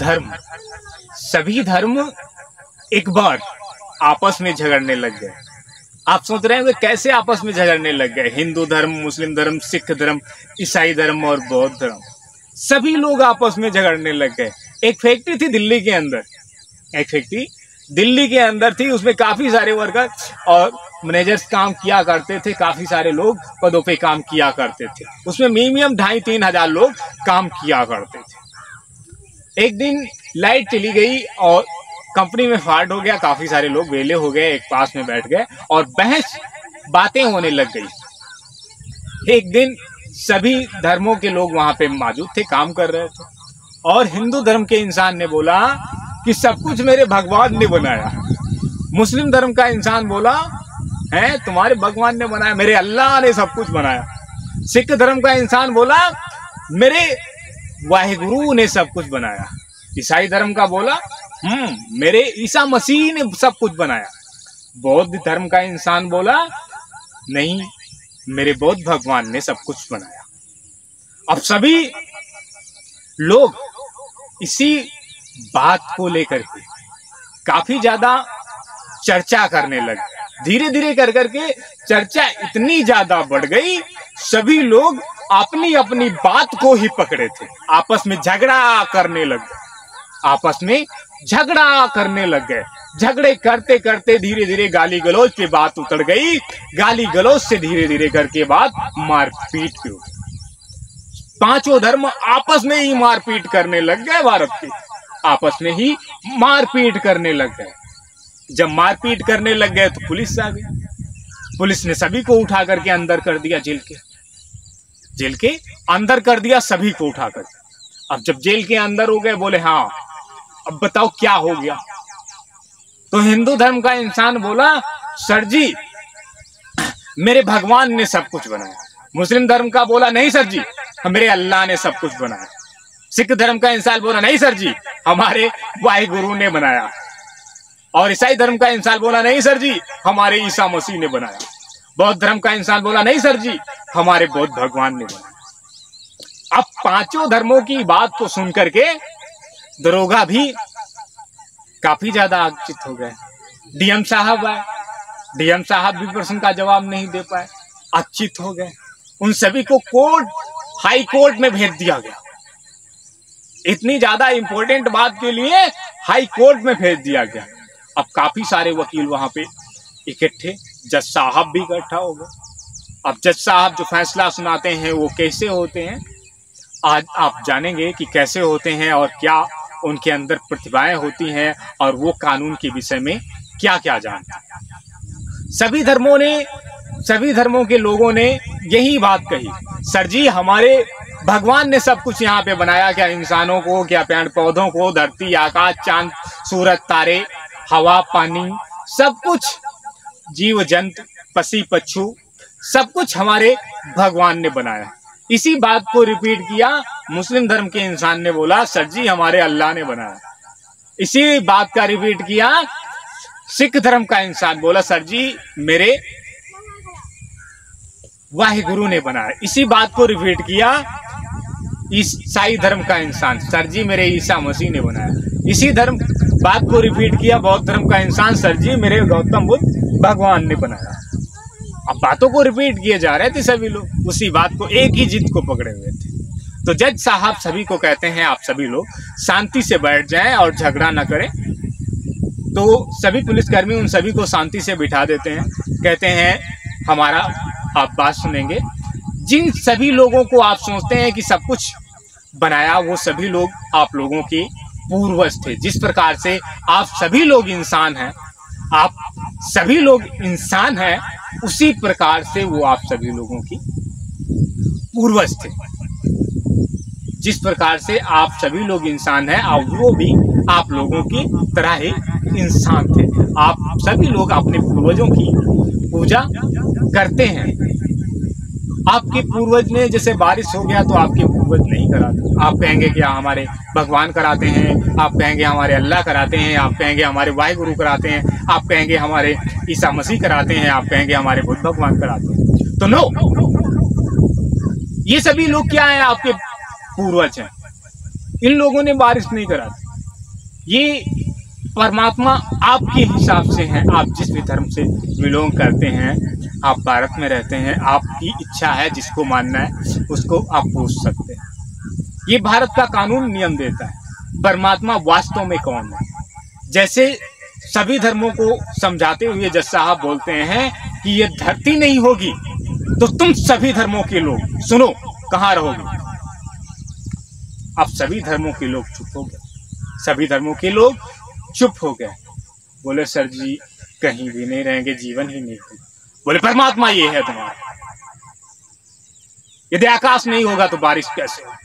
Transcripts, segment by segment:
धर्म, सभी धर्म एक बार आपस में झगड़ने लग गए। आप सोच रहे हैं वे कैसे आपस में झगड़ने लग गए? हिंदू धर्म, मुस्लिम धर्म, सिख धर्म, ईसाई धर्म और बौद्ध धर्म, सभी लोग आपस में झगड़ने लग गए। एक फैक्ट्री थी दिल्ली के अंदर, एक फैक्ट्री दिल्ली के अंदर थी, उसमें काफी सारे वर्कर और मैनेजर्स काम किया करते थे, काफी सारे लोग पदों पे काम किया करते थे। उसमें मिनिमम 2,500-3 हजार लोग काम किया करते थे। एक दिन लाइट चली गई और कंपनी में फाल्ट हो गया, काफी सारे लोग वेले हो गए, एक पास में बैठ गए और बहस बातें होने लग गई। एक दिन सभी धर्मों के लोग वहां पे मौजूद थे, काम कर रहे थे, और हिंदू धर्म के इंसान ने बोला कि सब कुछ मेरे भगवान ने बनाया। मुस्लिम धर्म का इंसान बोला है तुम्हारे भगवान ने बनाया, मेरे अल्लाह ने सब कुछ बनाया। सिख धर्म का इंसान बोला मेरे वाहिगुरु ने सब कुछ बनाया। ईसाई धर्म का बोला मेरे ईसा मसीह ने सब कुछ बनाया। बौद्ध धर्म का इंसान बोला नहीं, मेरे बौद्ध भगवान ने सब कुछ बनाया। अब सभी लोग इसी बात को लेकर के काफी ज्यादा चर्चा करने लगे। धीरे धीरे कर करके चर्चा इतनी ज्यादा बढ़ गई, सभी लोग अपनी अपनी बात को ही पकड़े थे, आपस में झगड़ा करने लग गए, आपस में झगड़ा करने लग गए। झगड़े करते करते धीरे धीरे गाली गलौज पे बात उतर गई। गाली गलौज से धीरे धीरे करके बात मारपीट पे उठी। पांचों धर्म आपस में ही मारपीट करने लग गए, भारत के आपस में ही मारपीट करने लग गए। जब मारपीट करने लग गए तो पुलिस आ गई। पुलिस ने सभी को उठा करके अंदर कर दिया, जेल के अंदर कर दिया सभी को उठा कर। अब जब जेल के अंदर हो गए, बोले हाँ अब बताओ क्या हो गया? तो हिंदू धर्म का इंसान बोला सर जी मेरे भगवान ने सब कुछ बनाया। मुस्लिम धर्म का बोला नहीं सर जी मेरे अल्लाह ने सब कुछ बनाया। सिख धर्म का इंसान बोला नहीं सर जी हमारे वाहिगुरु ने बनाया। और ईसाई धर्म का इंसान बोला नहीं सर जी हमारे ईसा मसीह ने बनाया। बौद्ध धर्म का इंसान बोला नहीं सर जी हमारे बौद्ध भगवान ने बनाया। अब पांचों धर्मों की बात को सुन करके दरोगा भी काफी ज्यादा आगचित हो गए। डीएम साहब आए, डीएम साहब भी प्रश्न का जवाब नहीं दे पाए, आगचित हो गए। उन सभी को कोर्ट, हाई कोर्ट में भेज दिया गया। इतनी ज्यादा इंपॉर्टेंट बात के लिए हाई कोर्ट में भेज दिया गया। अब काफी सारे वकील वहां पे इकट्ठे, जज साहब भी इकट्ठा हो गए। अब जज साहब जो फैसला सुनाते हैं वो कैसे होते हैं, आज आप जानेंगे कि कैसे होते हैं और क्या उनके अंदर प्रतिभाएं होती हैं और वो कानून के विषय में क्या क्या जानते हैं। सभी धर्मों के लोगों ने यही बात कही, सर जी हमारे भगवान ने सब कुछ यहाँ पे बनाया, क्या इंसानों को, क्या पेड़ पौधों को, धरती, आकाश, चांद, सूरज, तारे, हवा, पानी, सब कुछ, जीव जंतु, पक्षी पक्षु, सब कुछ हमारे भगवान ने बनाया। इसी बात को रिपीट किया। मुस्लिम धर्म के इंसान ने बोला सर जी हमारे अल्लाह ने बनाया। इसी बात का रिपीट किया। सिख धर्म का इंसान बोला सर जी मेरे वाहिगुरु ने बनाया। इसी बात को रिपीट किया ईसाई धर्म का इंसान, सर जी मेरे ईसा मसीह ने बनाया। इसी बात को रिपीट किया बौद्ध धर्म का इंसान, सर जी मेरे गौतम बुद्ध भगवान ने बनाया। अब बातों को रिपीट किए जा रहे थे सभी लोग, उसी बात को, एक ही जिद को पकड़े हुए थे। तो जज साहब सभी को कहते हैं आप सभी लोग शांति से बैठ जाएं और झगड़ा न करें। तो सभी पुलिसकर्मी उन सभी को शांति से बिठा देते हैं। कहते हैं हमारा आप बात सुनेंगे। जिन सभी लोगों को आप सोचते हैं कि सब कुछ बनाया, वो सभी लोग आप लोगों के पूर्वज थे। जिस प्रकार से आप सभी लोग इंसान हैं, आप सभी लोग इंसान हैं, उसी प्रकार से वो आप सभी लोगों की पूर्वज थे। जिस प्रकार से आप सभी लोग इंसान हैं, और वो भी आप लोगों की तरह ही इंसान थे। आप सभी लोग अपने पूर्वजों की पूजा करते हैं। आपके पूर्वज ने, जैसे बारिश हो गया तो आपके पूर्वज नहीं कराते, आप कहेंगे कि हमारे भगवान कराते हैं, आप कहेंगे हमारे अल्लाह कराते हैं, आप कहेंगे हमारे वाहिगुरु कराते हैं, आप कहेंगे हमारे ईसा मसीह कराते हैं, आप कहेंगे हमारे बुद्ध भगवान कराते हैं। तो नो, ये सभी लोग क्या है? आपके पूर्वज हैं। इन लोगों ने बारिश नहीं कराती, ये परमात्मा आपके हिसाब से हैं। आप जिस भी धर्म से बिलोंग करते हैं, आप भारत में रहते हैं, आपकी इच्छा है, जिसको मानना है उसको आप पूछ सकते हैं। ये भारत का कानून नियम देता है। परमात्मा वास्तव में कौन है? जैसे सभी धर्मों को समझाते हुए जज साहब बोलते हैं कि ये धरती नहीं होगी तो तुम सभी धर्मों के लोग सुनो कहाँ रहोगे। अब सभी धर्मों के लोग चुप हो गए, सभी धर्मों के लोग चुप हो गए। बोले सर जी कहीं भी नहीं रहेंगे, जीवन ही नहीं होगा। बोले परमात्मा ये है तुम्हारा, यदि आकाश नहीं होगा तो बारिश कैसे होगी?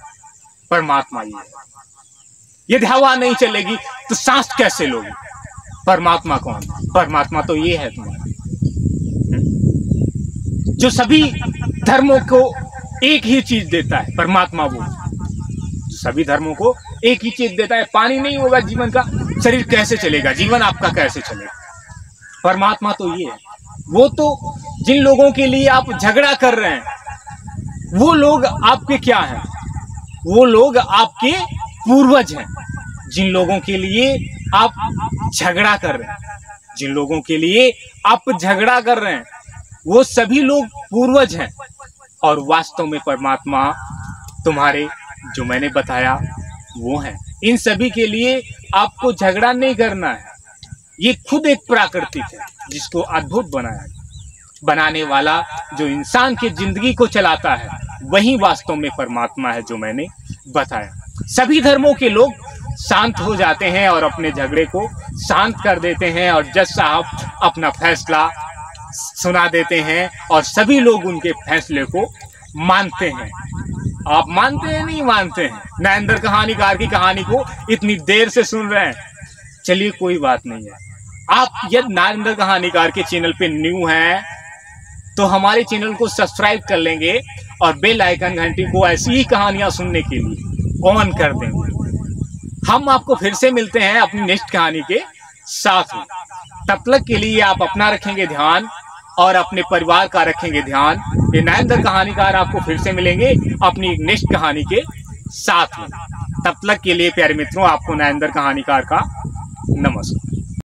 परमात्मा ये है। यदि हवा नहीं चलेगी तो सांस कैसे लोगे? परमात्मा कौन है? परमात्मा तो ये है तुम्हारा, जो सभी धर्मों को एक ही चीज देता है। परमात्मा वो सभी धर्मों को एक ही चीज देता है। पानी नहीं होगा जीवन का, शरीर कैसे चलेगा, जीवन आपका कैसे चलेगा? परमात्मा तो ये है। वो तो जिन लोगों के लिए आप झगड़ा कर रहे हैं, वो लोग आपके क्या हैं? वो लोग आपके पूर्वज हैं। जिन लोगों के लिए आप झगड़ा कर रहे हैं, जिन लोगों के लिए आप झगड़ा कर रहे हैं, वो सभी लोग पूर्वज हैं। और वास्तव में परमात्मा तुम्हारे जो मैंने बताया वो है। इन सभी के लिए आपको झगड़ा नहीं करना है। ये खुद एक प्राकृतिक है जिसको अद्भुत बनाया। बनाने वाला जो इंसान की जिंदगी को चलाता है वही वास्तव में परमात्मा है, जो मैंने बताया। सभी धर्मों के लोग शांत हो जाते हैं और अपने झगड़े को शांत कर देते हैं और जज साहब अपना फैसला सुना देते हैं और सभी लोग उनके फैसले को मानते हैं। आप मानते हैं नहीं मानते हैं? नरेंद्र कहानीकार की कहानी को इतनी देर से सुन रहे हैं, चलिए कोई बात नहीं है। आप यदि नरेंद्र कहानीकार के चैनल पे न्यू हैं तो हमारे चैनल को सब्सक्राइब कर लेंगे और बेल आइकन घंटी को ऐसी ही कहानियां सुनने के लिए ऑन कर देंगे। हम आपको फिर से मिलते हैं अपनी नेक्स्ट कहानी के साथ में। तब तक के लिए आप अपना रखेंगे ध्यान और अपने परिवार का रखेंगे ध्यान। ये नरेंद्र कहानीकार आपको फिर से मिलेंगे अपनी नेक्स्ट कहानी के साथ में। तब तक के लिए प्यारे मित्रों, आपको नरेंद्र कहानीकार का नमस्कार।